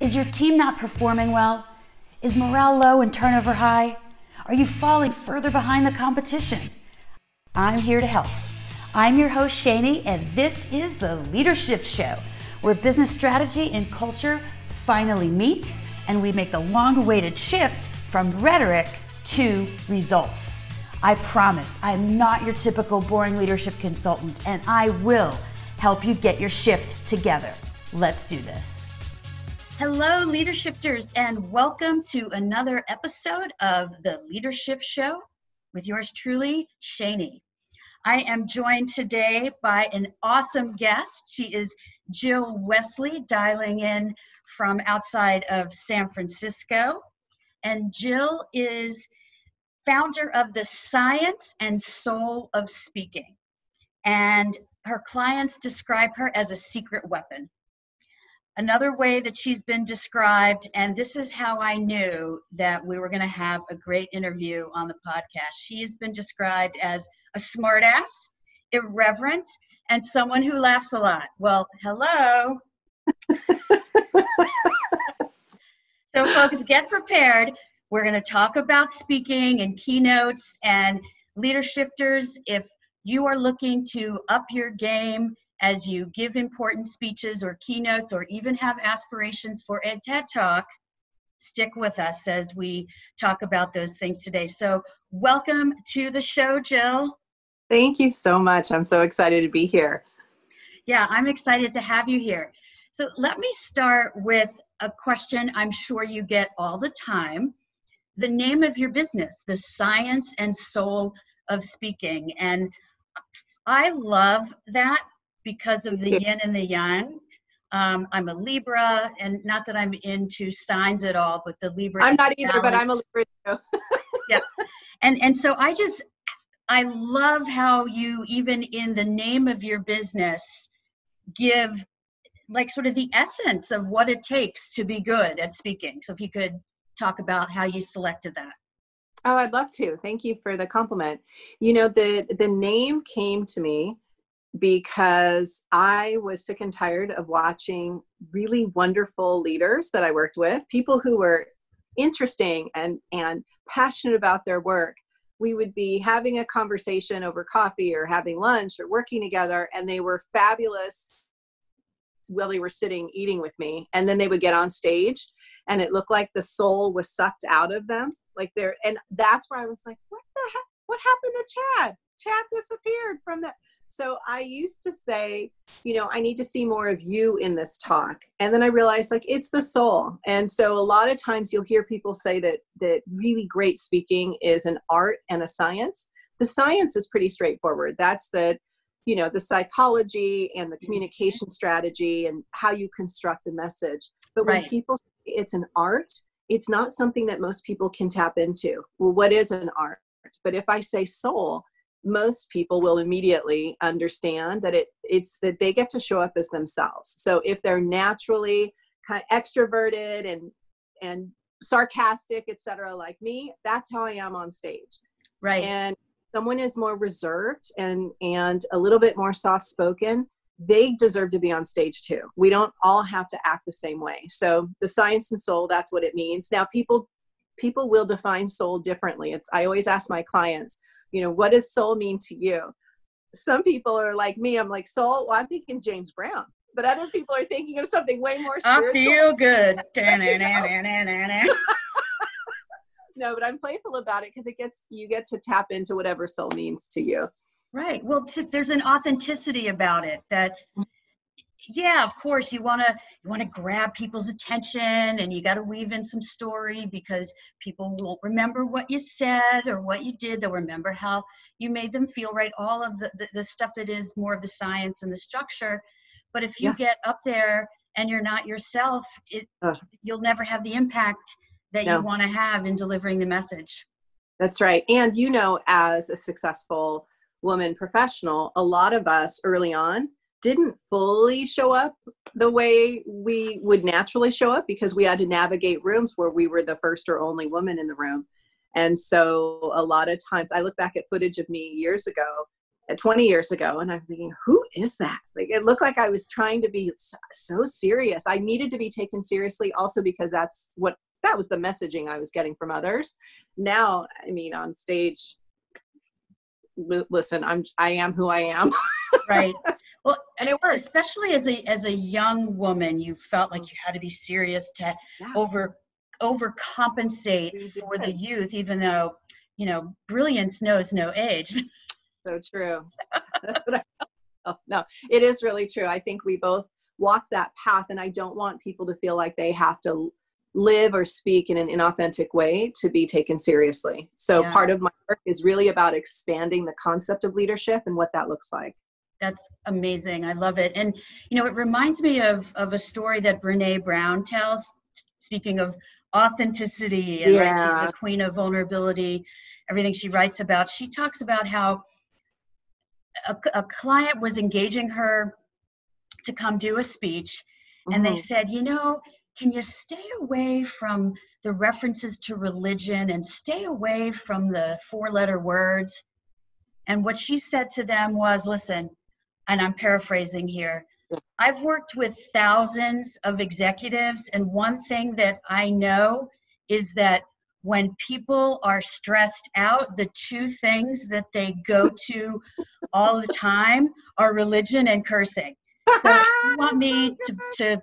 Is your team not performing well? Is morale low and turnover high? Are you falling further behind the competition? I'm here to help. I'm your host, Shani, and this is the Leadership Show, where business strategy and culture finally meet, and we make the long-awaited shift from rhetoric to results. I promise I'm not your typical boring leadership consultant, and I will help you get your shift together. Let's do this. Hello, Leadershifters, and welcome to another episode of the Leadership Show with yours truly, Shani. I am joined today by an awesome guest. She is Jill Wesley, dialing in from outside of San Francisco. And Jill is founder of the Science and Soul of Speaking. And her clients describe her as a secret weapon. Another way that she's been described, and this is how I knew that we were going to have a great interview on the podcast. She has been described as a smartass, irreverent, and someone who laughs a lot. Well, hello. So folks, get prepared. We're going to talk about speaking and keynotes and leadershifters. If you are looking to up your game as you give important speeches or keynotes or even have aspirations for a TED Talk, stick with us as we talk about those things today. So welcome to the show, Jill. Thank you so much. I'm so excited to be here. Yeah, I'm excited to have you here. So let me start with a question I'm sure you get all the time. The name of your business, the Science and Soul of Speaking. And I love that because of the yin and the yang. I'm a Libra, and not that I'm into signs at all, but the Libra I'm is not either, balance. but I'm a Libra too. Yeah. And so I love how you, even in the name of your business, give like sort of the essence of what it takes to be good at speaking. So if you could talk about how you selected that. Oh, I'd love to. Thank you for the compliment. You know, the name came to me because I was sick and tired of watching really wonderful leaders that I worked with, people who were interesting and passionate about their work. We would be having a conversation over coffee or having lunch or working together, and they were fabulous while they were sitting eating with me. And then they would get on stage and it looked like the soul was sucked out of them. And that's where I was like, what the heck? What happened to Chad? Chad disappeared from that. So I used to say, you know, I need to see more of you in this talk. And then I realized it's the soul. And so a lot of times you'll hear people say that really great speaking is an art and a science. The science is pretty straightforward. That's the psychology and the communication strategy and how you construct the message. But when people say it's an art, it's not something that most people can tap into. Well, what is an art? But if I say soul, most people will immediately understand that it's that they get to show up as themselves. So if they're naturally kind of extroverted and sarcastic, etc., like me, that's how I am on stage. Right. And someone is more reserved and a little bit more soft-spoken, they deserve to be on stage too. We don't all have to act the same way. So the science and soul, that's what it means. Now, people will define soul differently. I always ask my clients, you know, what does soul mean to you? Some people are like me. I'm like, soul? Well, I'm thinking James Brown. But other people are thinking of something way more spiritual. I feel good. No, but I'm playful about it because you get to tap into whatever soul means to you. Right. Well, there's an authenticity about it that, yeah, of course you want to grab people's attention and you got to weave in some story because people won't remember what you said or what you did. They'll remember how you made them feel, right? All of the stuff that is more of the science and the structure. But if you get up there and you're not yourself, you'll never have the impact that you want to have in delivering the message. That's right. And, you know, as a successful woman professional, a lot of us early on didn't fully show up the way we would naturally show up because we had to navigate rooms where we were the first or only woman in the room. And so a lot of times I look back at footage of me years ago 20 years ago. And I'm thinking, who is that? Like, it looked like I was trying to be so serious. I needed to be taken seriously also because that was the messaging I was getting from others. Now, I mean, on stage, listen, I am who I am. Right. Well, and it works. Especially as a young woman, you felt like you had to be serious to overcompensate for the youth, even though, brilliance knows no age. So true. That's what no, it is really true. I think we both walk that path, and I don't want people to feel like they have to live or speak in an inauthentic way to be taken seriously. So part of my work is really about expanding the concept of leadership and what that looks like. That's amazing. I love it. And, it reminds me of a story that Brene Brown tells, speaking of authenticity, and right, she's the queen of vulnerability, everything she writes about. She talks about how a client was engaging her to come do a speech, and they said, can you stay away from the references to religion and stay away from the 4-letter words? And what she said to them was, listen, and I'm paraphrasing here, I've worked with thousands of executives, and one thing that I know is that when people are stressed out, the 2 things that they go to all the time are religion and cursing. So if you want me to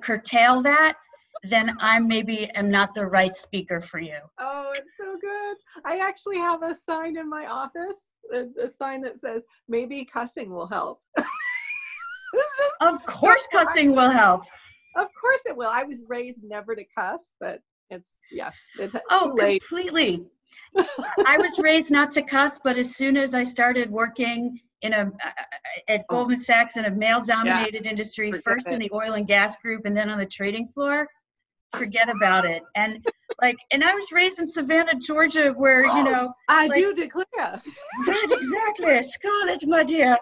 curtail that, then I maybe am not the right speaker for you. Oh, it's so good. I actually have a sign in my office, a sign that says, maybe cussing will help. Of course cussing will help. Of course it will. I was raised never to cuss, but it's too late. Completely. I was raised not to cuss, but as soon as I started working at Goldman Sachs in a male-dominated industry, first in the oil and gas group and then on the trading floor, forget about it. And I was raised in Savannah, Georgia, where, I do declare. Right, exactly. Scarlett, my dear,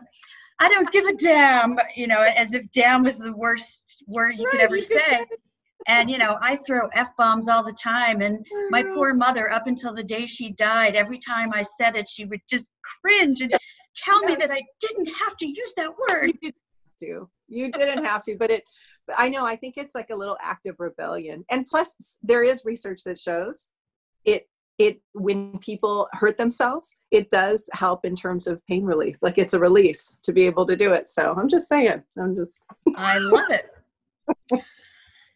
I don't give a damn, as if damn was the worst word you could ever say. And, I throw F-bombs all the time. And my poor mother, up until the day she died, every time I said it, she would just cringe and tell me that I didn't have to use that word. You didn't have to, but I know, I think it's like a little act of rebellion. And plus there is research that shows it when people hurt themselves, it does help in terms of pain relief. Like, it's a release to be able to do it. So I'm just saying, I love it.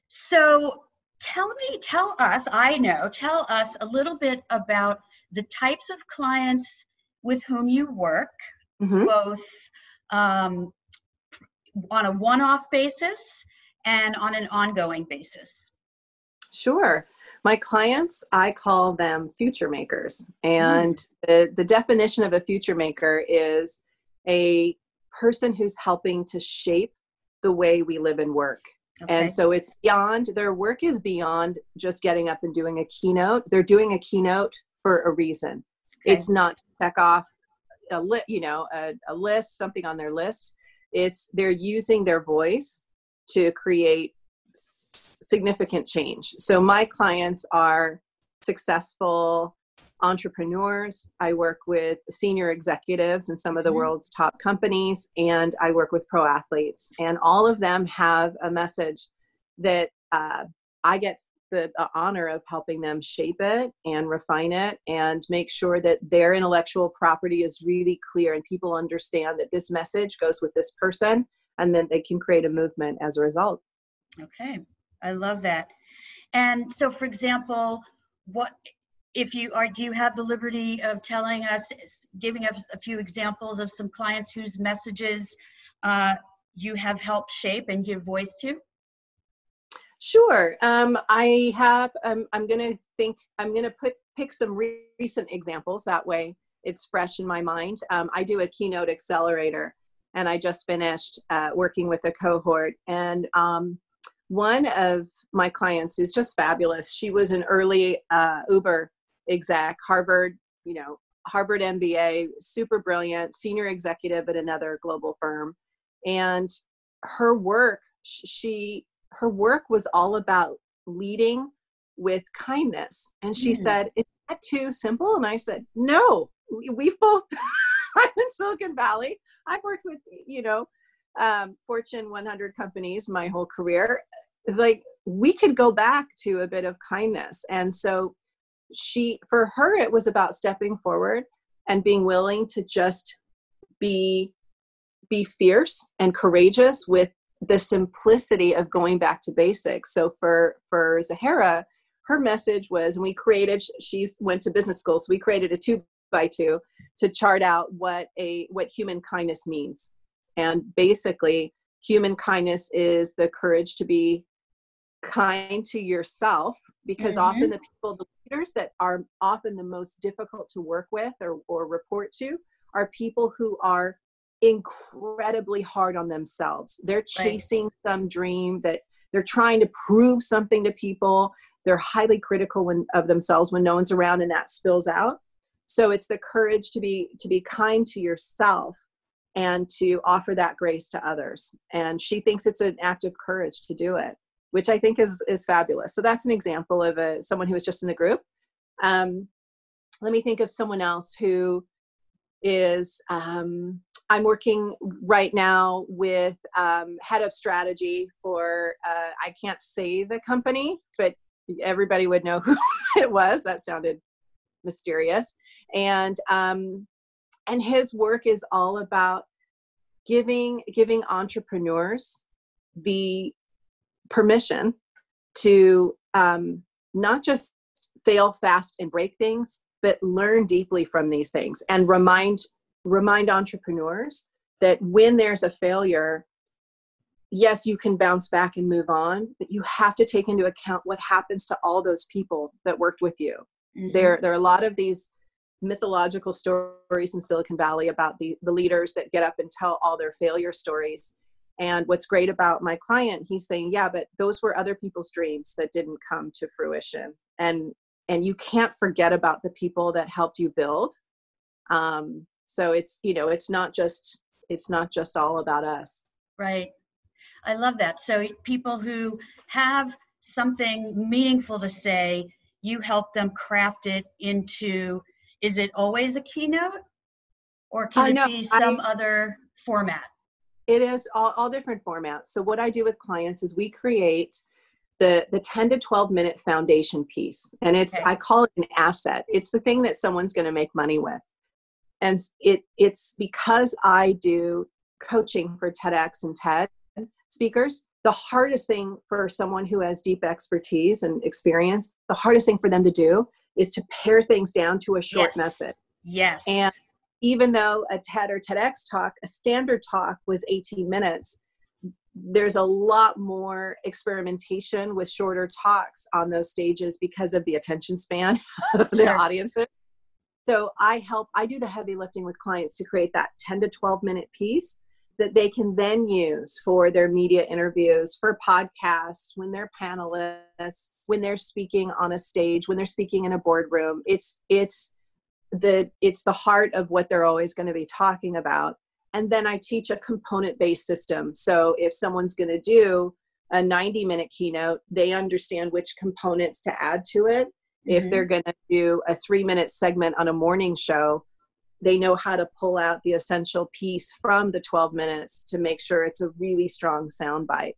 So tell us a little bit about the types of clients with whom you work, both on a one-off basis and on an ongoing basis. Sure. My clients, I call them future makers. And the definition of a future maker is a person who's helping to shape the way we live and work. Okay. And so it's beyond, their work is beyond just getting up and doing a keynote. They're doing a keynote for a reason. Okay. It's not to check off a list, something on their list. They're using their voice to create significant change. So my clients are successful entrepreneurs. I work with senior executives in some of the world's top companies, and I work with pro athletes, and all of them have a message that I get the honor of helping them shape it and refine it and make sure that their intellectual property is really clear and people understand that this message goes with this person, and then they can create a movement as a result. Okay. I love that. And so, for example, do you have the liberty of giving us a few examples of some clients whose messages you have helped shape and give voice to? Sure. I have, I'm going to pick some recent examples. That way it's fresh in my mind. I do a keynote accelerator, and I just finished working with a cohort, and one of my clients is just fabulous. She was an early Uber exec, Harvard MBA, super brilliant, senior executive at another global firm. And her work was all about leading with kindness. And she said, "Is that too simple?" And I said, "No, we've both I'm in Silicon Valley. I've worked with, Fortune 100 companies my whole career. Like, we could go back to a bit of kindness. And so for her, it was about stepping forward and being willing to just be fierce and courageous with the simplicity of going back to basics. So for Zahara, her message was, and she went to business school, so we created a 2x2 to chart out what human kindness means. And basically, human kindness is the courage to be kind to yourself, because often the leaders that are often the most difficult to work with or report to are people who are incredibly hard on themselves. They're chasing some dream that they're trying to prove something to people. They're highly critical of themselves when no one's around, and that spills out. So it's the courage to be kind to yourself and to offer that grace to others. And she thinks it's an act of courage to do it, which I think is fabulous. So that's an example of someone who was just in the group. Let me think of someone else who is, I'm working right now with head of strategy for, I can't say the company, but everybody would know who it was. That sounded mysterious. And his work is all about giving entrepreneurs the permission to not just fail fast and break things, but learn deeply from these things and remind entrepreneurs that when there's a failure, yes, you can bounce back and move on, but you have to take into account what happens to all those people that worked with you. There are a lot of these mythological stories in Silicon Valley about the leaders that get up and tell all their failure stories. And what's great about my client, he's saying, yeah, but those were other people's dreams that didn't come to fruition. And you can't forget about the people that helped you build. So it's not just all about us. Right. I love that. So people who have something meaningful to say, you help them craft it into, is it always a keynote, or can it be some other format? It is all different formats. So what I do with clients is we create the 10 to 12 minute foundation piece. And I call it an asset. It's the thing that someone's going to make money with. And it's because I do coaching for TEDx and TED speakers. The hardest thing for someone who has deep expertise and experience, the hardest thing for them to do is to pare things down to a short message. Yes. And even though a TED or TEDx talk, a standard talk was 18 minutes, there's a lot more experimentation with shorter talks on those stages because of the attention span of the audiences. So I do the heavy lifting with clients to create that 10 to 12 minute piece that they can then use for their media interviews, for podcasts, when they're panelists, when they're speaking on a stage, when they're speaking in a boardroom. It's the heart of what they're always going to be talking about. And then I teach a component-based system. So if someone's going to do a 90-minute keynote, they understand which components to add to it. If they're going to do a 3-minute segment on a morning show, they know how to pull out the essential piece from the 12 minutes to make sure it's a really strong soundbite.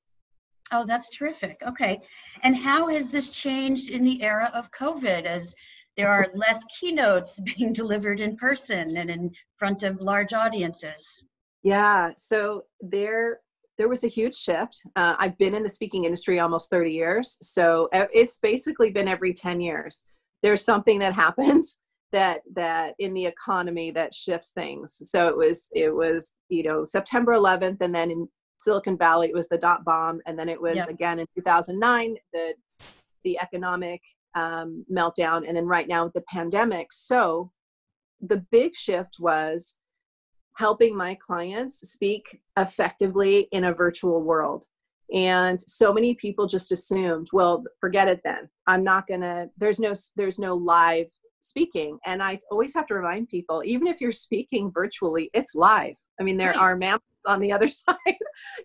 Oh, that's terrific. Okay. And how has this changed in the era of COVID, as there are less keynotes being delivered in person and in front of large audiences? Yeah. So there was a huge shift. I've been in the speaking industry almost 30 years. So it's basically been every 10 years. There's something that happens that in the economy that shifts things. So it was September 11th, and then in Silicon Valley, it was the dot bomb. And then it was again in 2009, the economic meltdown. And then right now with the pandemic. So the big shift was helping my clients speak effectively in a virtual world. And so many people just assumed, well, forget it then. I'm not gonna, there's no live speaking. And I always have to remind people, even if you're speaking virtually, it's live. I mean, there are mammals on the other side.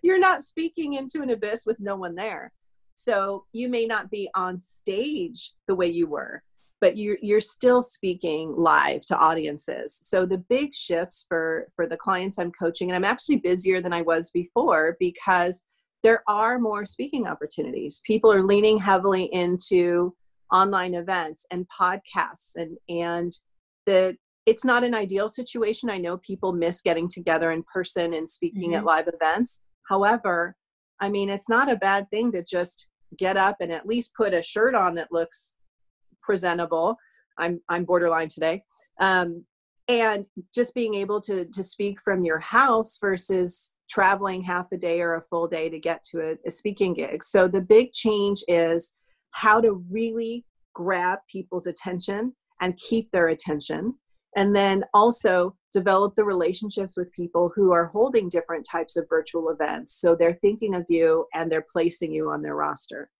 You're not speaking into an abyss with no one there. So you may not be on stage the way you were. but you're still speaking live to audiences. So the big shifts for the clients I'm coaching, and I'm actually busier than I was before because there are more speaking opportunities. People are leaning heavily into online events and podcasts, and it's not an ideal situation. I know people miss getting together in person and speaking at live events. However, I mean, it's not a bad thing to just get up and at least put a shirt on that looks presentable. I'm borderline today. And just being able to speak from your house versus traveling half a day or a full day to get to a speaking gig. So the big change is how to really grab people's attention and keep their attention. And then also develop the relationships with people who are holding different types of virtual events. So they're thinking of you and they're placing you on their roster.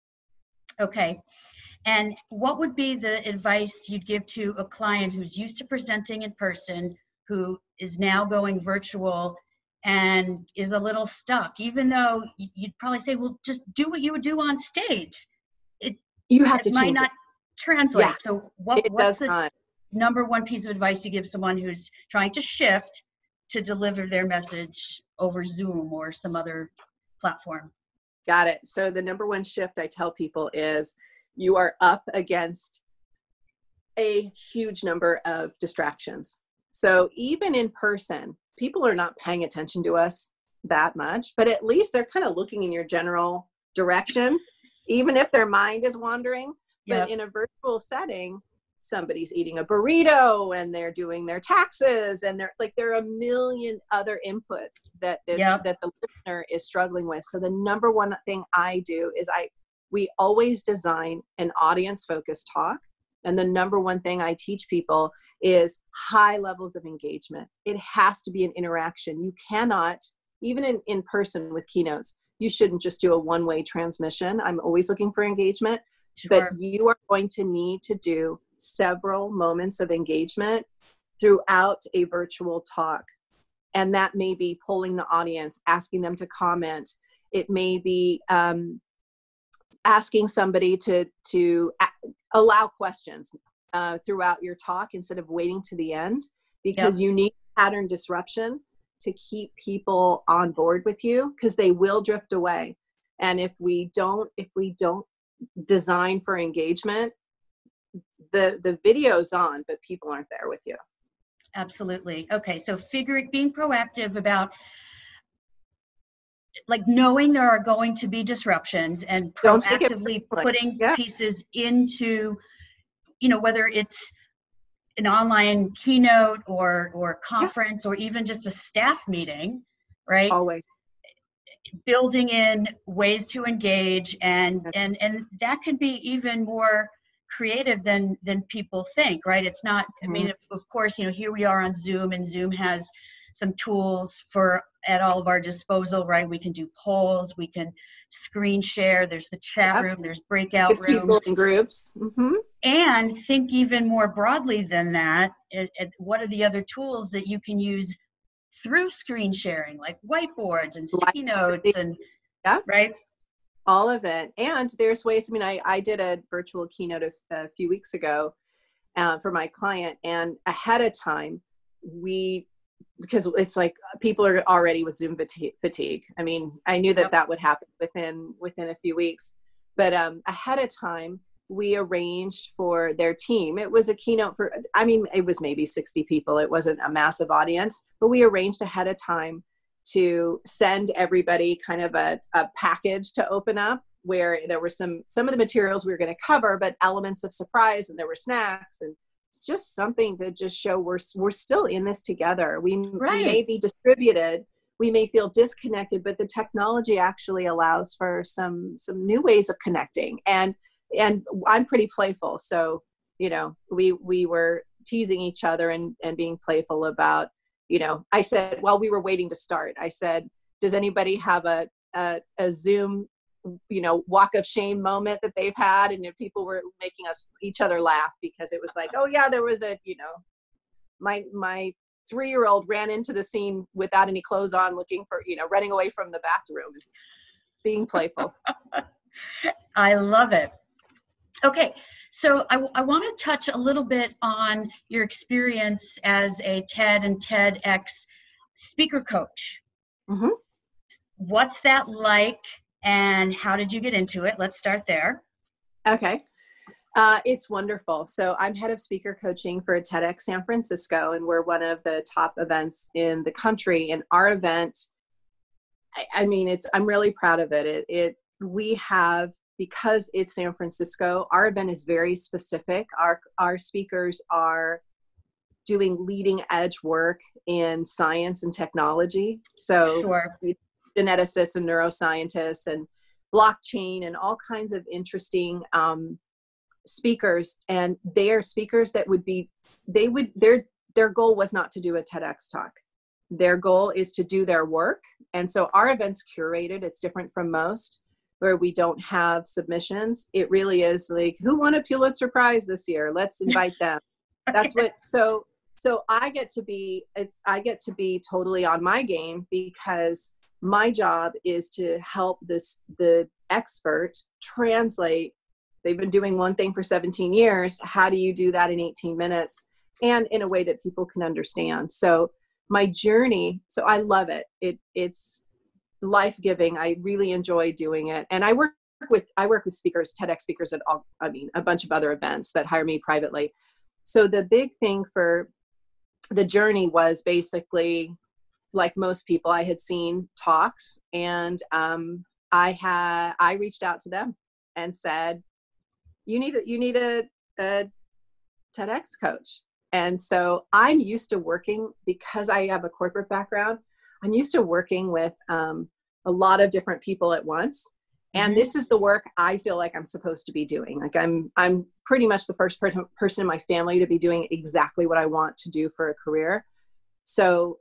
Okay. And what would be the advice you'd give to a client who's used to presenting in person, who is now going virtual and is a little stuck, even though you'd probably say, well, just do what you would do on stage. You have to might change not it. translate. Yeah, So what's the not. number one piece of advice you give someone who's trying to shift to deliver their message over Zoom or some other platform? Got it. So the number one shift I tell people is you are up against a huge number of distractions. So even in person, people are not paying attention to us that much, but at least they're kind of looking in your general direction, even if their mind is wandering. But in a virtual setting, somebody's eating a burrito and they're doing their taxes, and there are a million other inputs that the listener is struggling with. So the number one thing I do is we always design an audience focused talk. And the number one thing I teach people is high levels of engagement. It has to be an interaction. You cannot, even in person with keynotes, you shouldn't just do a one-way transmission. I'm always looking for engagement. Sure. But you are going to need to do several moments of engagement throughout a virtual talk. And that may be polling the audience, asking them to comment. It may be asking somebody to allow questions throughout your talk instead of waiting to the end, because you need pattern disruption to keep people on board with you, because they will drift away. And if we don't design for engagement, the video's on, but people aren't there with you. Absolutely. Okay. So being proactive about knowing there are going to be disruptions and proactively putting pieces into, whether it's an online keynote or conference or even just a staff meeting, right? Always. Building in ways to engage and that can be even more creative than people think, right? It's not, I mean, of course, here we are on Zoom, and Zoom has some tools at all of our disposal, right? We can do polls, we can screen share, there's the chat room, there's breakout rooms. People in groups. And think even more broadly than that, what are the other tools that you can use through screen sharing, like whiteboards and sticky notes and, right? All of it. And there's ways, I mean, I did a virtual keynote a few weeks ago for my client, and ahead of time, because it's like people are already with Zoom fatigue. I mean, I knew that would happen within a few weeks, but ahead of time, we arranged for their team. It was a keynote it was maybe 60 people. It wasn't a massive audience, but we arranged ahead of time to send everybody kind of a package to open up, where there were some of the materials we were going to cover, but elements of surprise, and there were snacks, and it's just something to just show we're still in this together. We may be distributed, we may feel disconnected, but the technology actually allows for some new ways of connecting. And I'm pretty playful, so we were teasing each other and being playful about, I said, while we were waiting to start, I said, does anybody have a Zoom, walk of shame moment that they've had? And if people were making each other laugh, because it was like, oh yeah, there was my 3-year-old ran into the scene without any clothes on, looking for, running away from the bathroom, being playful. I love it. Okay. So I want to touch a little bit on your experience as a TED and TEDx speaker coach. Mm-hmm. What's that like, and how did you get into it? Let's start there. Okay. It's wonderful. So I'm head of speaker coaching for TEDx San Francisco, and we're one of the top events in the country. And our event, I mean, I'm really proud of it. We have, because it's San Francisco, our event is very specific. Our speakers are doing leading edge work in science and technology. So Sure. Geneticists and neuroscientists and blockchain and all kinds of interesting speakers. And they are speakers that their goal was not to do a TEDx talk. Their goal is to do their work. And so our event's curated. It's different from most, where we don't have submissions. It really is like, who won a Pulitzer Prize this year? Let's invite them. That's what, so I get to be totally on my game, because my job is to help the expert translate. They've been doing one thing for 17 years. How do you do that in 18 minutes and in a way that people can understand? So my journey, so I love it. It's life-giving. I really enjoy doing it. And I work with speakers, TEDx speakers at a bunch of other events that hire me privately. So the big thing for the journey was basically, like most people, I had seen talks, and I reached out to them and said, you need a TEDx coach. And so I'm used to working, because I have a corporate background, I'm used to working with a lot of different people at once. And this is the work I feel like I'm supposed to be doing. Like I'm pretty much the first person in my family to be doing exactly what I want to do for a career. So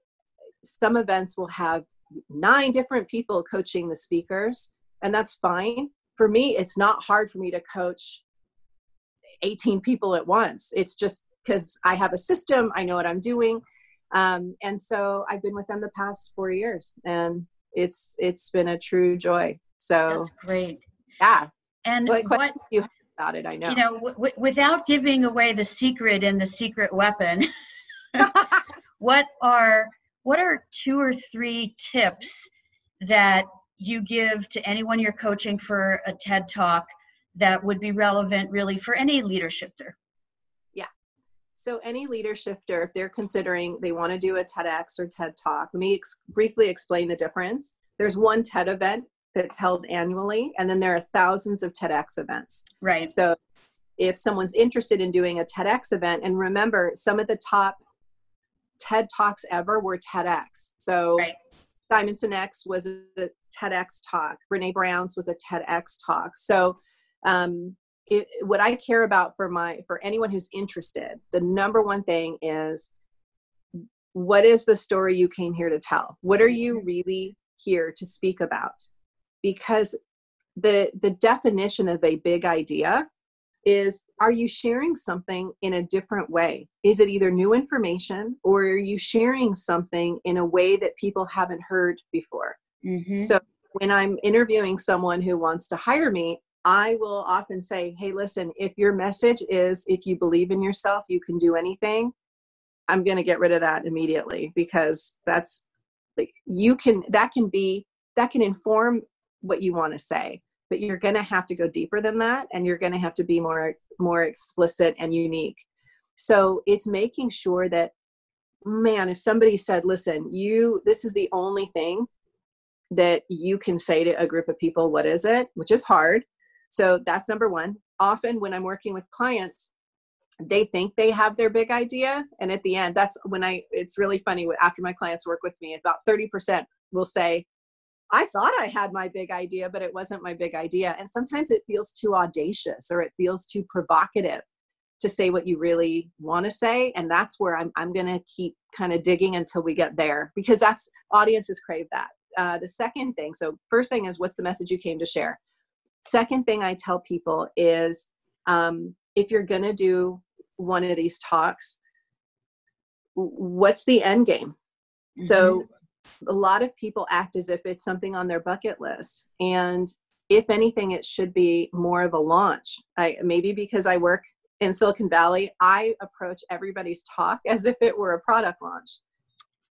some events will have 9 different people coaching the speakers, and that's fine. For me, it's not hard for me to coach 18 people at once. It's just because I have a system, I know what I'm doing. And so I've been with them the past 4 years, and it's been a true joy. So that's great. Yeah. And what you have about it, I know. You know, without giving away the secret and the secret weapon, what are 2 or 3 tips that you give to anyone you're coaching for a TED Talk that would be relevant really for any leader shifter? Yeah. So any leader shifter, if they're considering they want to do a TEDx or TED Talk, let me briefly explain the difference. There's one TED event that's held annually, and then there are thousands of TEDx events. Right. So if someone's interested in doing a TEDx event, and remember, some of the top TED Talks ever were TEDx. So right. Simon Sinek's was a TEDx talk. Brene Brown's was a TEDx talk. So what I care about for anyone who's interested, the number one thing is, what is the story you came here to tell? What are you really here to speak about? Because the definition of a big idea is, are you sharing something in a different way? Is it either new information, or are you sharing something in a way that people haven't heard before? So when I'm interviewing someone who wants to hire me, I will often say, hey, listen, if your message is, if you believe in yourself, you can do anything, I'm going to get rid of that immediately, because that's like, that can inform what you want to say, but you're going to have to go deeper than that. And you're going to have to be more explicit and unique. So it's making sure that, man, if somebody said, listen, this is the only thing that you can say to a group of people, what is it? Which is hard. So that's number one. Often when I'm working with clients, they think they have their big idea. And at the end, that's when it's really funny, after my clients work with me, about 30% will say, I thought I had my big idea, but it wasn't my big idea. And sometimes it feels too audacious, or it feels too provocative to say what you really want to say. And that's where I'm going to keep kind of digging until we get there, because audiences crave that. The second thing, so first thing is, what's the message you came to share? Second thing I tell people is, if you're going to do one of these talks, what's the end game? So a lot of people act as if it's something on their bucket list. And if anything, it should be more of a launch. Maybe because I work in Silicon Valley, I approach everybody's talk as if it were a product launch.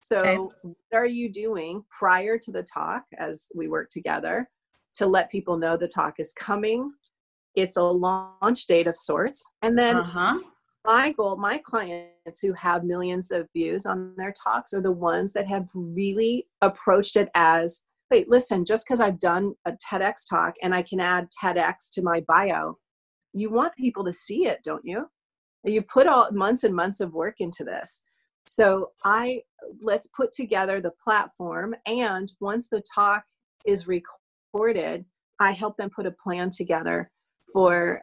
So what are you doing prior to the talk as we work together to let people know the talk is coming? It's a launch date of sorts. And then my goal, my clients who have millions of views on their talks are the ones that have really approached it as, wait, listen, just because I've done a TEDx talk and I can add TEDx to my bio, you want people to see it, don't you? You've put all months and months of work into this. So let's put together the platform. And once the talk is recorded, I help them put a plan together for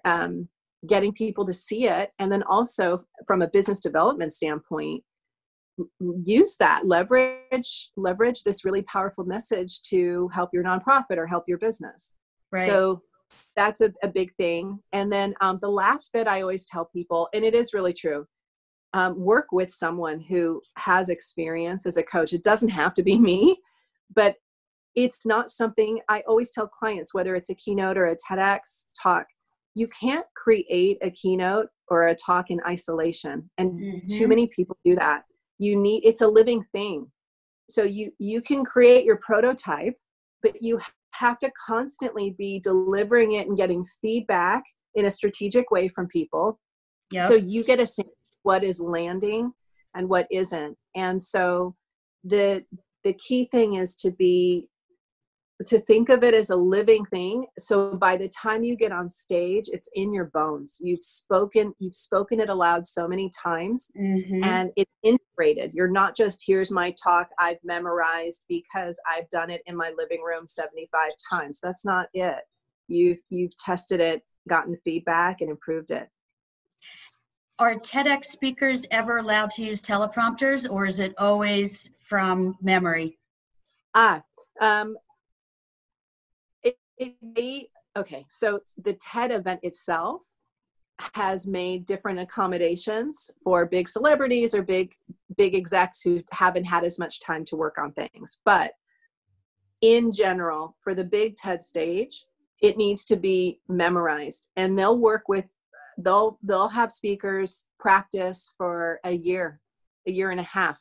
getting people to see it. And then also from a business development standpoint, use that, leverage this really powerful message to help your nonprofit or help your business. Right. So that's a big thing. And then the last bit I always tell people, and it is really true, work with someone who has experience as a coach. It doesn't have to be me, but it's not something I always tell clients, whether it's a keynote or a TEDx talk, you can't create a keynote or a talk in isolation. And too many people do that. It's a living thing. So you can create your prototype, but you have to constantly be delivering it and getting feedback in a strategic way from people. Yep. So you get a sense of what is landing and what isn't. And so the key thing is to think of it as a living thing. So by the time you get on stage, it's in your bones. You've spoken it aloud so many times, and it's integrated. You're not just, here's my talk I've memorized because I've done it in my living room 75 times. That's not it. You've tested it, gotten feedback, and improved it. Are TEDx speakers ever allowed to use teleprompters, or is it always from memory? Okay, so the TED event itself has made different accommodations for big celebrities or big execs who haven't had as much time to work on things. But in general, for the big TED stage, it needs to be memorized, and they'll have speakers practice for a year and a half.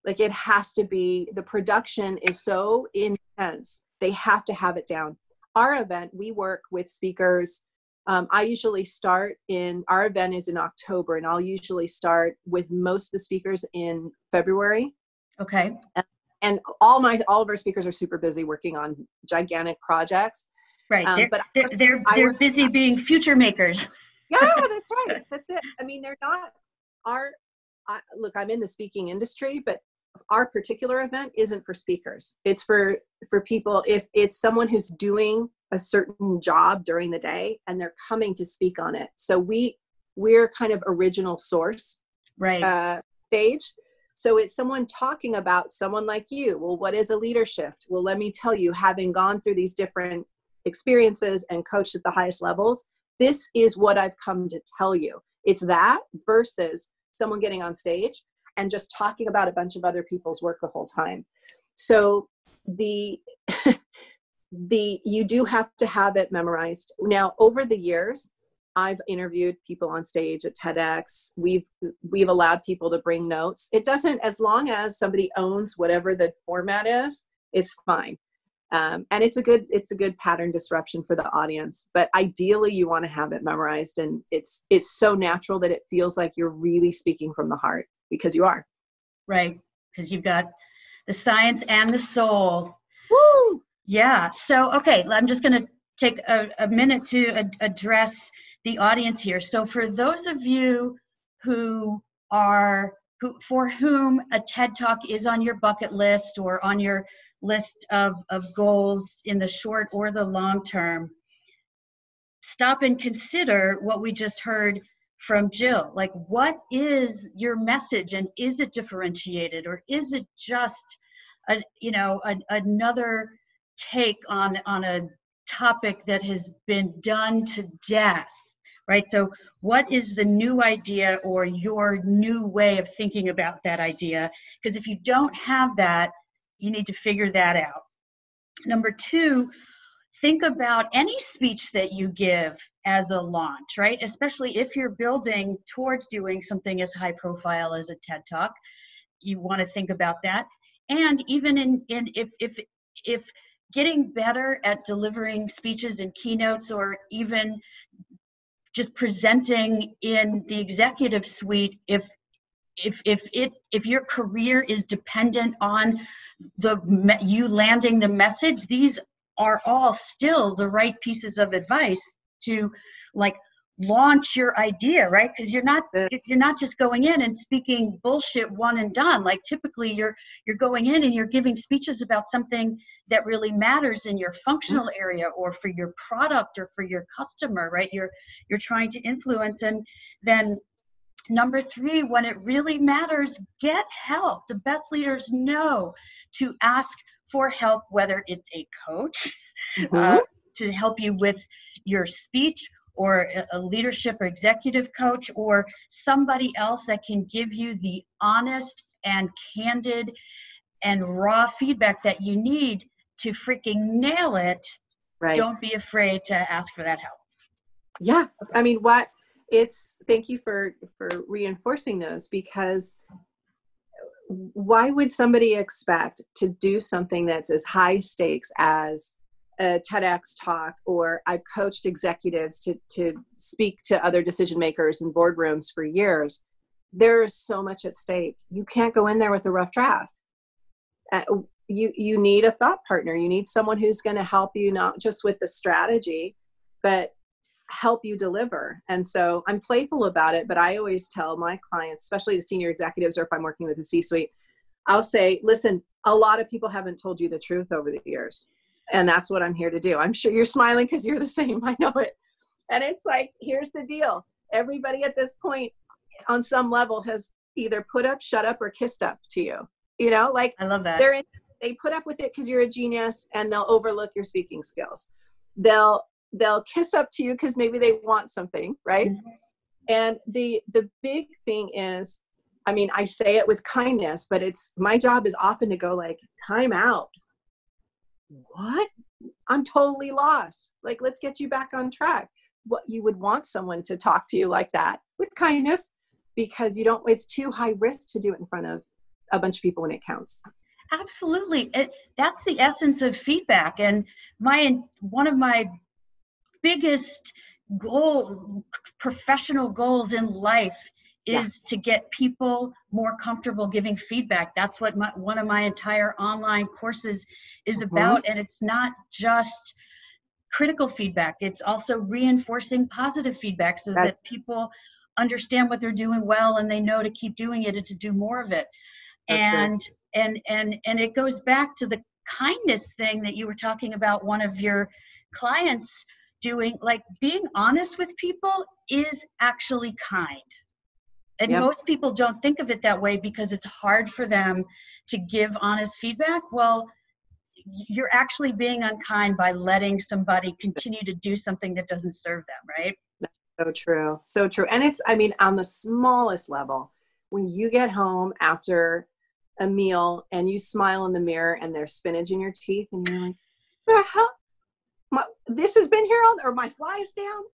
Like, it has to be, the production is so intense. They have to have it down. Our event, we work with speakers. Our event is in October, and I'll usually start with most of the speakers in February. Okay. And all of our speakers are super busy working on gigantic projects. Right. They're busy being future makers. Yeah, that's right. That's it. I mean, they're not look, I'm in the speaking industry, but our particular event isn't for speakers. It's for people. If it's someone who's doing a certain job during the day and they're coming to speak on it. So we're kind of original source, right? Stage. So it's someone talking about someone like you. Well, what is a leader shift? Well, let me tell you, having gone through these different experiences and coached at the highest levels, this is what I've come to tell you. It's that versus someone getting on stage and just talking about a bunch of other people's work the whole time. So you do have to have it memorized. Now, over the years, I've interviewed people on stage at TEDx. We've allowed people to bring notes. It doesn't, as long as somebody owns whatever the format is, it's fine. And it's a good pattern disruption for the audience. But ideally, you want to have it memorized, and it's so natural that it feels like you're really speaking from the heart, because you are. Right, because you've got the science and the soul. Woo! Yeah. So, okay, I'm just going to take a minute to address the audience here. So for those of you for whom a TED Talk is on your bucket list or on your list of goals in the short or the long term, stop and consider what we just heard from Jill. Like, what is your message, and is it differentiated, or is it just another take on a topic that has been done to death, right? So what is the new idea or your new way of thinking about that idea? Because if you don't have that, you need to figure that out. Number two, think about any speech that you give as a launch, right? Especially if you're building towards doing something as high profile as a TED Talk, you want to think about that. And even if getting better at delivering speeches and keynotes, or even just presenting in the executive suite, if your career is dependent on you landing the message, these are all still the right pieces of advice to like launch your idea, right? Because you're not just going in and speaking bullshit one and done. Like typically you're going in and you're giving speeches about something that really matters in your functional area, or for your product, or for your customer, right? You're trying to influence. And then number 3, when it really matters, get help. The best leaders know to ask for help, whether it's a coach to help you with your speech, or a leadership or executive coach, or somebody else that can give you the honest and candid and raw feedback that you need to freaking nail it. Right. Don't be afraid to ask for that help. Yeah. I mean, thank you for reinforcing those, because why would somebody expect to do something that's as high stakes as a TEDx talk, or I've coached executives to speak to other decision makers in boardrooms for years? There's so much at stake. You can't go in there with a rough draft. You need a thought partner. You need someone who's going to help you, not just with the strategy, but help you deliver. And so I'm playful about it, but I always tell my clients, especially the senior executives, or if I'm working with the C-suite, I'll say, listen, a lot of people haven't told you the truth over the years. And that's what I'm here to do. I'm sure you're smiling because you're the same. I know it. And it's like, here's the deal. Everybody at this point on some level has either put up, shut up, or kissed up to you. You know, like, I love that. They put up with it because you're a genius, and they'll overlook your speaking skills. They'll kiss up to you because maybe they want something, right? Mm-hmm. And the big thing is, I mean, I say it with kindness, but my job is often to go like, time out. What? I'm totally lost. Like, let's get you back on track. What you would want someone to talk to you like that with kindness, because it's too high risk to do it in front of a bunch of people when it counts. Absolutely. That's the essence of feedback. And one of my biggest professional goals in life is to get people more comfortable giving feedback. That's what one of my entire online courses is about. And it's not just critical feedback. It's also reinforcing positive feedback, so that people understand what they're doing well, and they know to keep doing it and to do more of it. And it goes back to the kindness thing that you were talking about, one of your clients doing. Like, being honest with people is actually kind. And most people don't think of it that way because it's hard for them to give honest feedback. Well, you're actually being unkind by letting somebody continue to do something that doesn't serve them, right? So true. So true. And it's, I mean, on the smallest level, when you get home after a meal and you smile in the mirror and there's spinach in your teeth, and you're like, the hell? This has been here or my fly's down?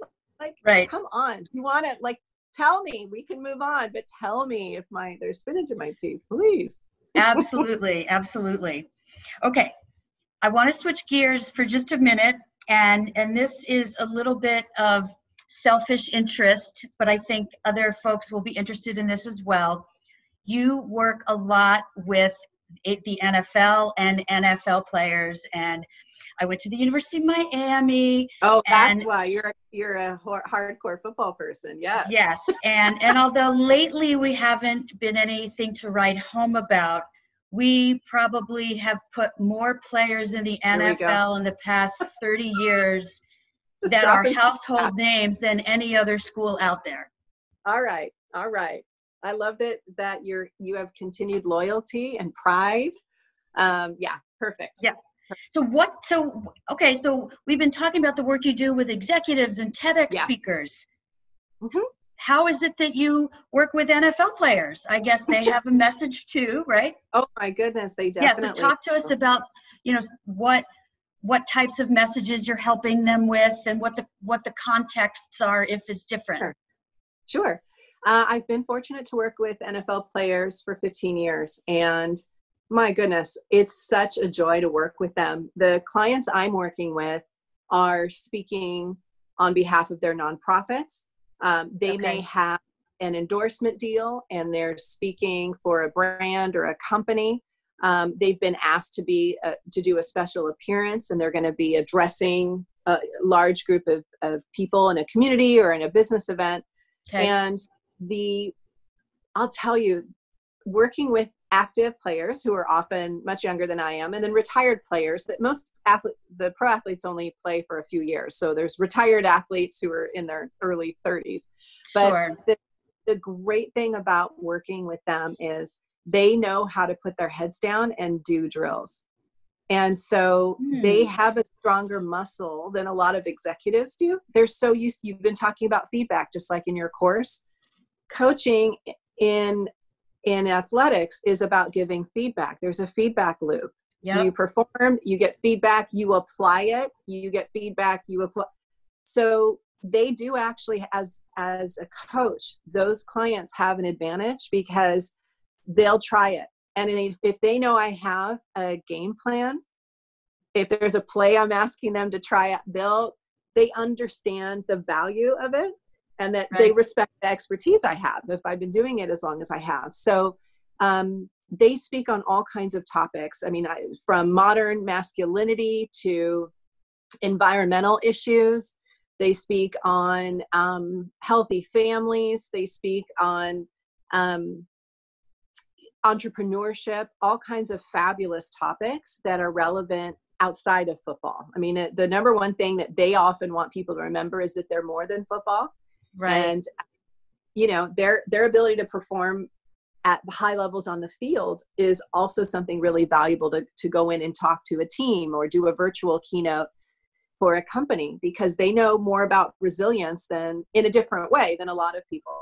Like, right. Come on. You want to, like, tell me, we can move on, but tell me if there's spinach in my teeth, please. Absolutely. Absolutely. Okay. I want to switch gears for just a minute. And this is a little bit of selfish interest, but I think other folks will be interested in this as well. You work a lot with the NFL and NFL players, and I went to the University of Miami. Oh, that's why you're a hardcore football person. Yes. Yes. And although lately we haven't been anything to write home about, we probably have put more players in the NFL in the past 30 years that are household names than any other school out there. All right. All right. I love that you have continued loyalty and pride. Yeah. Perfect. Yeah. So we've been talking about the work you do with executives and TEDx speakers. Mm-hmm. How is it that you work with NFL players? I guess they have a message too, right? Oh my goodness, they definitely. Yeah, so talk to us about, what what types of messages you're helping them with and what the contexts are if it's different. Sure. I've been fortunate to work with NFL players for 15 years, and my goodness, it's such a joy to work with them. The clients I'm working with are speaking on behalf of their nonprofits. They may have an endorsement deal and they're speaking for a brand or a company. They've been asked to do a special appearance, and they're going to be addressing a large group of people in a community or in a business event. Okay. And I'll tell you, working with active players who are often much younger than I am, and then retired players that the pro athletes only play for a few years. So there's retired athletes who are in their early 30s. But the great thing about working with them is they know how to put their heads down and do drills. And so they have a stronger muscle than a lot of executives do. They're so used to, you've been talking about feedback, just like in your course. Coaching in athletics is about giving feedback. There's a feedback loop. Yep. You perform, you get feedback, you apply it, you get feedback, you apply. So they do actually, as a coach, those clients have an advantage because they'll try it. And if they know I have a game plan, if there's a play I'm asking them to try out, they understand the value of it, and that they respect the expertise I have if I've been doing it as long as I have. So they speak on all kinds of topics. I mean, from modern masculinity to environmental issues. They speak on healthy families. They speak on entrepreneurship, all kinds of fabulous topics that are relevant outside of football. I mean, the number one thing that they often want people to remember is that they're more than football. Right. And, you know, their ability to perform at high levels on the field is also something really valuable to go in and talk to a team or do a virtual keynote for a company, because they know more about resilience in a different way than a lot of people.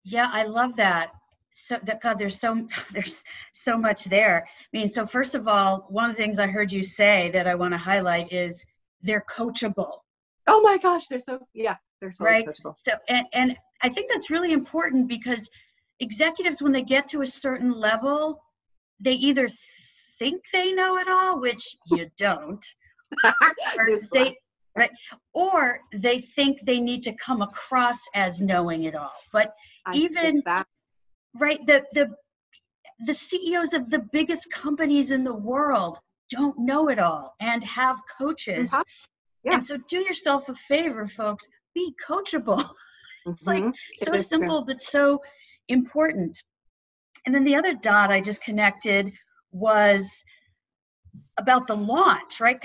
Yeah, I love that. So God, there's so much there. I mean, so first of all, one of the things I heard you say that I want to highlight is they're coachable. Oh my gosh, they're totally coachable. So, and I think that's really important, because executives, when they get to a certain level, they either think they know it all, which you don't, or they think they need to come across as knowing it all. But the CEOs of the biggest companies in the world don't know it all and have coaches. Mm-hmm. Yeah. And so do yourself a favor, folks, be coachable. It's like so simple, but so important. And then the other dot I just connected was about the launch, right?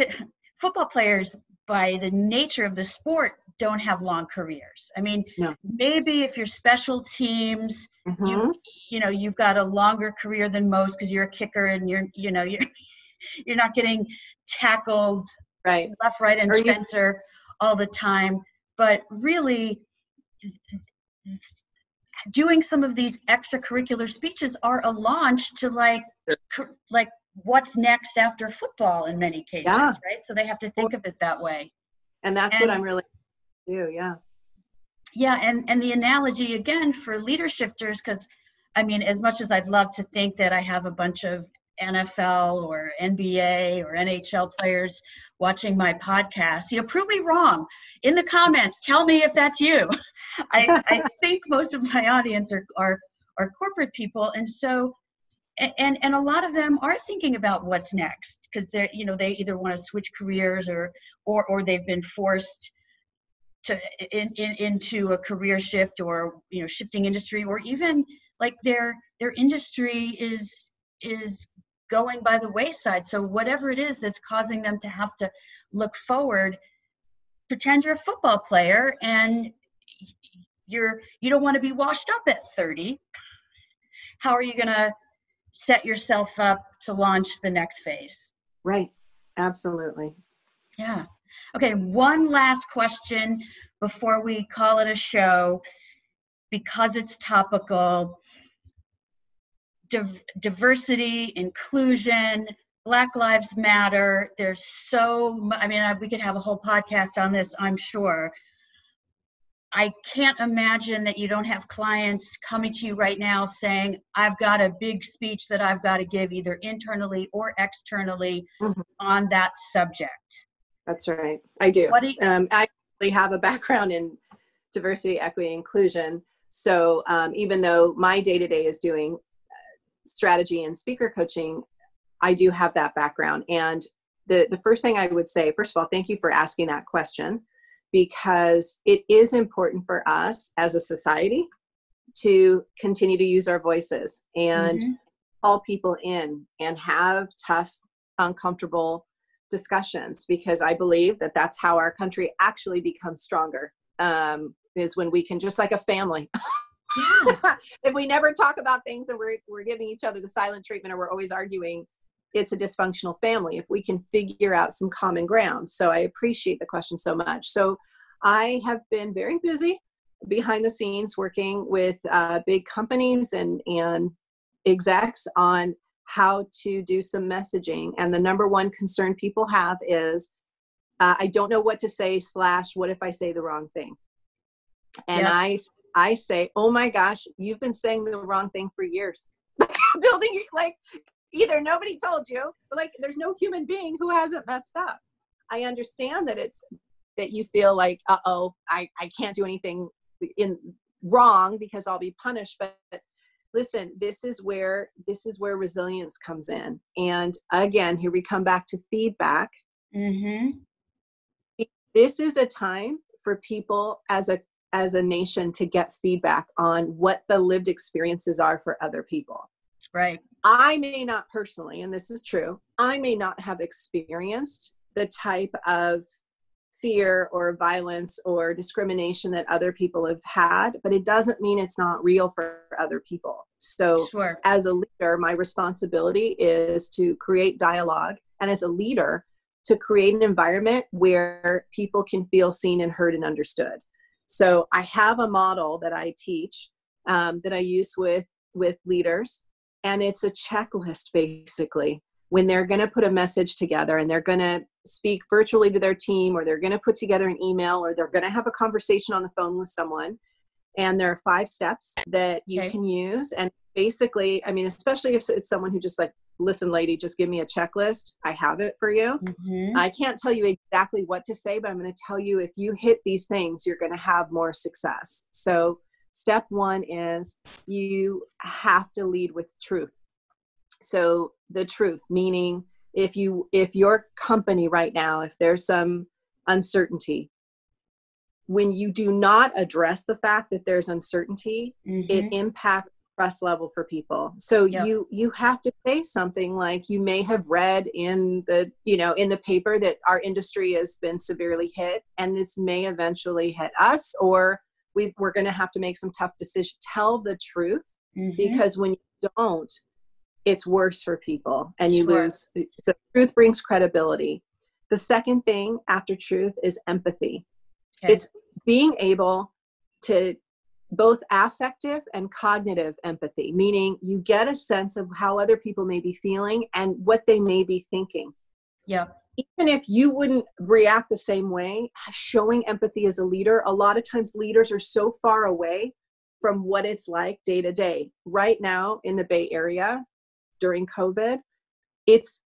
Football players, by the nature of the sport, don't have long careers. I mean, maybe if you're special teams, you've got a longer career than most because you're a kicker and you're not getting tackled left, right, and center all the time. But really, doing some of these extracurricular speeches are a launch to like what's next after football in many cases, right? So they have to think of it that way. And that's what I'm really do, yeah. Yeah, and the analogy again for leadershifters, because I mean, as much as I'd love to think that I have a bunch of NFL or NBA or NHL players watching my podcast, prove me wrong in the comments. Tell me if that's you. I think most of my audience are corporate people, and so and a lot of them are thinking about what's next, because they either want to switch careers or they've been forced to into a career shift, or shifting industry, or even like their industry is going by the wayside. So whatever it is that's causing them to have to look forward, pretend you're a football player and you don't want to be washed up at 30. How are you going to set yourself up to launch the next phase? Right. Absolutely. Yeah. Okay. One last question before we call it a show, because it's topical. Diversity, inclusion, Black Lives Matter. There's we could have a whole podcast on this, I'm sure. I can't imagine that you don't have clients coming to you right now saying, I've got a big speech that I've got to give either internally or externally on that subject. That's right. I do. I actually have a background in diversity, equity, inclusion. So even though my day-to-day is doing strategy and speaker coaching, I do have that background. And the first thing I would say, first of all, thank you for asking that question, because it is important for us as a society to continue to use our voices and call people in and have tough, uncomfortable discussions, because I believe that that's how our country actually becomes stronger, is when we can, just like a family. If we never talk about things and we're giving each other the silent treatment, or we're always arguing, it's a dysfunctional family. If we can figure out some common ground. So I appreciate the question so much. So I have been very busy behind the scenes working with big companies and execs on how to do some messaging. And the number one concern people have is, I don't know what to say / what if I say the wrong thing? And I say, oh my gosh, you've been saying the wrong thing for years. Building, like, either nobody told you, but like, there's no human being who hasn't messed up. I understand that you feel like, I can't do anything wrong because I'll be punished. But listen, this is where resilience comes in. And again, here we come back to feedback. This is a time for people as a nation to get feedback on what the lived experiences are for other people. Right. I may not personally, and this is true, I may not have experienced the type of fear or violence or discrimination that other people have had, but it doesn't mean it's not real for other people. So as a leader, my responsibility is to create dialogue, and as a leader, to create an environment where people can feel seen and heard and understood. So I have a model that I teach, that I use with leaders, and it's a checklist basically. When they're going to put a message together and they're going to speak virtually to their team, or they're going to put together an email, or they're going to have a conversation on the phone with someone. And there are 5 steps that you can use. And basically, I mean, especially if it's someone who just like, listen, lady, just give me a checklist. I have it for you. I can't tell you exactly what to say, but I'm going to tell you, if you hit these things, you're going to have more success. So step 1 is you have to lead with truth. So the truth, meaning if your company right now, if there's some uncertainty, when you do not address the fact that there's uncertainty, it impacts trust level for people. So you have to say something like, you may have read in the paper that our industry has been severely hit, and this may eventually hit us, or we're going to have to make some tough decisions. Tell the truth, because when you don't, it's worse for people and you lose. So truth brings credibility. The second thing after truth is empathy. It's being able to both affective and cognitive empathy, meaning you get a sense of how other people may be feeling and what they may be thinking. Even if you wouldn't react the same way, showing empathy as a leader, a lot of times leaders are so far away from what it's like day to day. Right now in the Bay Area, during COVID, it's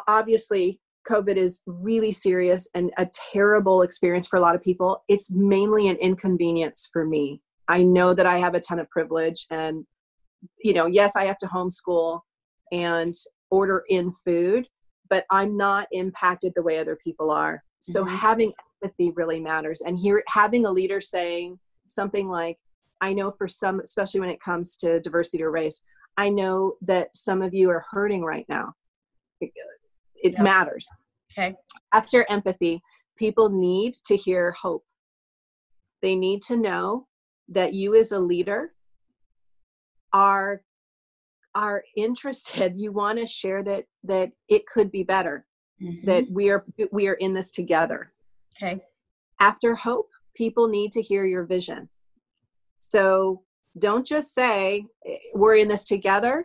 obviously, COVID is really serious and a terrible experience for a lot of people. It's mainly an inconvenience for me. I know that I have a ton of privilege, and, yes, I have to homeschool and order in food, but I'm not impacted the way other people are. So having empathy really matters. And having a leader saying something like, I know for some, especially when it comes to diversity or race, I know that some of you are hurting right now. It matters. After empathy, people need to hear hope. They need to know that you as a leader are interested. You want to share that it could be better, that we are in this together. After hope, people need to hear your vision. So don't just say, we're in this together.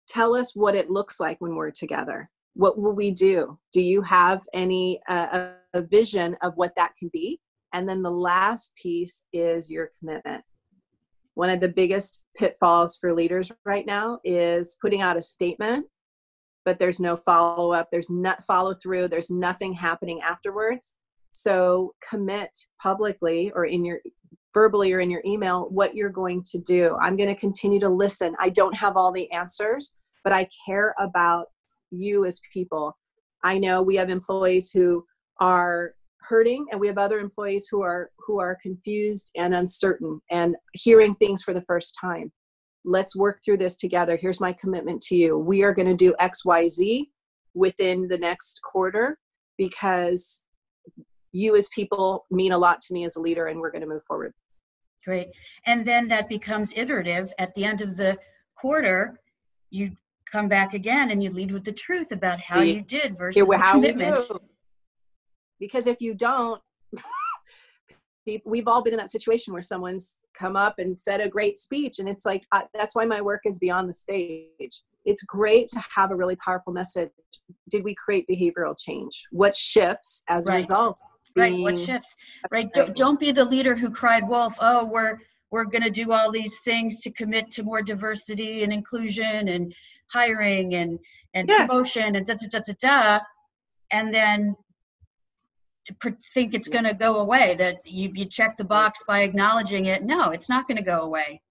Tell us what it looks like when we're together. What will we do? Do you have any a vision of what that can be? And then the last piece is your commitment. One of the biggest pitfalls for leaders right now is putting out a statement, but there's no follow-up, there's not follow through, there's nothing happening afterwards. So commit publicly or verbally or in your email what you're going to do. I'm going to continue to listen. I don't have all the answers, but I care about you as people. I know we have employees who are hurting, and we have other employees who are confused and uncertain and hearing things for the first time. Let's work through this together. Here's my commitment to you. We are going to do XYZ within the next quarter because you as people mean a lot to me as a leader, and we're going to move forward. Great. And then that becomes iterative. At the end of the quarter, you come back again and you lead with the truth about how you did versus the commitment. We do. Because if you don't, we've all been in that situation where someone's come up and said a great speech, and it's like, that's why my work is beyond the stage. It's great to have a really powerful message. Did we create behavioral change? What shifts as a result? Right. What shifts? Right. Don't be the leader who cried wolf. Oh, we're going to do all these things to commit to more diversity and inclusion and hiring and promotion and and then to think it's going to go away, that you check the box by acknowledging it. No, it's not going to go away.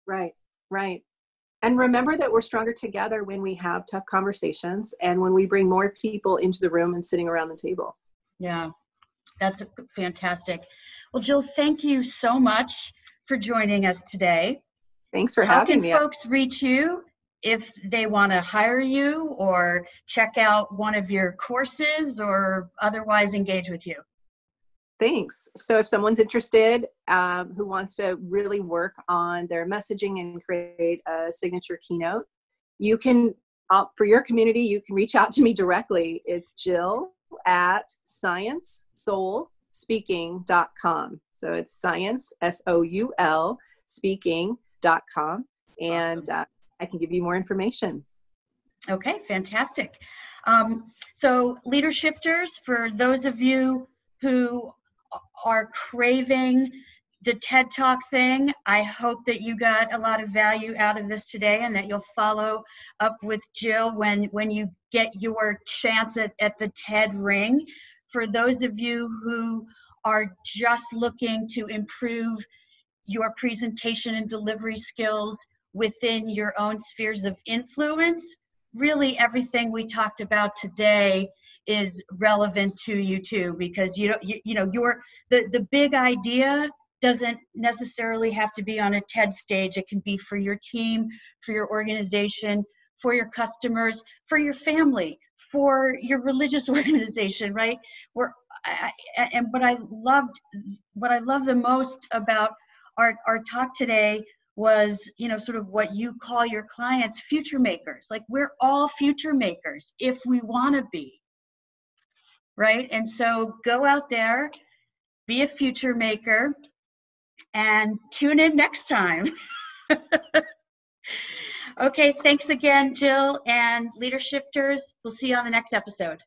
Right. And remember that we're stronger together when we have tough conversations and when we bring more people into the room and sitting around the table. Yeah, that's fantastic. Well, Jill, thank you so much for joining us today. Thanks for having me. How can folks reach you if they want to hire you or check out one of your courses or otherwise engage with you? Thanks. So if someone's interested, who wants to really work on their messaging and create a signature keynote, you can, for your community, you can reach out to me directly. It's Jill at sciencesoulspeaking.com. So it's science, SOUL, speaking.com. And awesome. I can give you more information. Okay, fantastic. So leader shifters, for those of you who are craving the TED Talk thing, I hope that you got a lot of value out of this today and that you'll follow up with Jill when you get your chance at the TED Ring. For those of you who are just looking to improve your presentation and delivery skills within your own spheres of influence, really everything we talked about today is relevant to you too, because the big idea doesn't necessarily have to be on a TED stage. It can be for your team, for your organization, for your customers, for your family, for your religious organization, right? What I love the most about our talk today was, sort of what you call your clients future makers. Like, we're all future makers if we want to be, right? And so go out there, be a future maker, and tune in next time. Okay, thanks again, Jill, and Leader Shifters. We'll see you on the next episode.